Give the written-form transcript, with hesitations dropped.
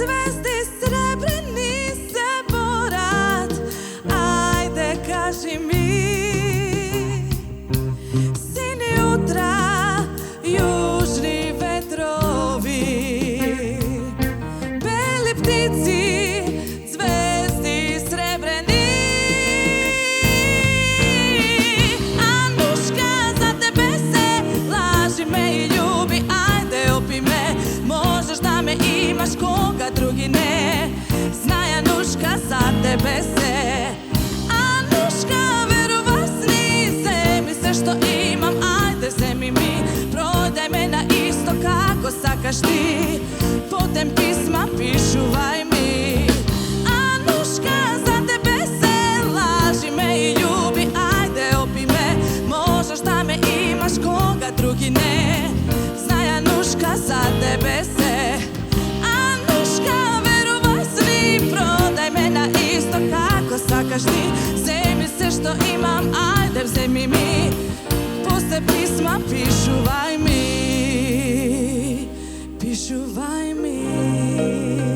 zvezdi srebrni se borat, ajde kaži mi. Sin jutra, južni vetrovi, beli ptici, zvezdi srebrni. Anuška, za tebe se laži me i ljubi, ajde opi me, možeš da me imaš koga drugi ne. Znaj Anuška, za tebe se. Anuška, verova sni, zemi sve što imam, ajde zemi mi, prodaj me na isto kako sakaš ti, putem pisma pišuvaj mi. Anuška, za tebe se laži me i ljubi, ajde opi me, možeš da me imaš koga drugi ne. Znaj Anuška, za tebe se. Anuška, verova sni, prodaj me na isto kako sakaš ti, zemi sve što imam, ajde vzemi mi, puste pisma pišuvaj mi, pišuvaj mi.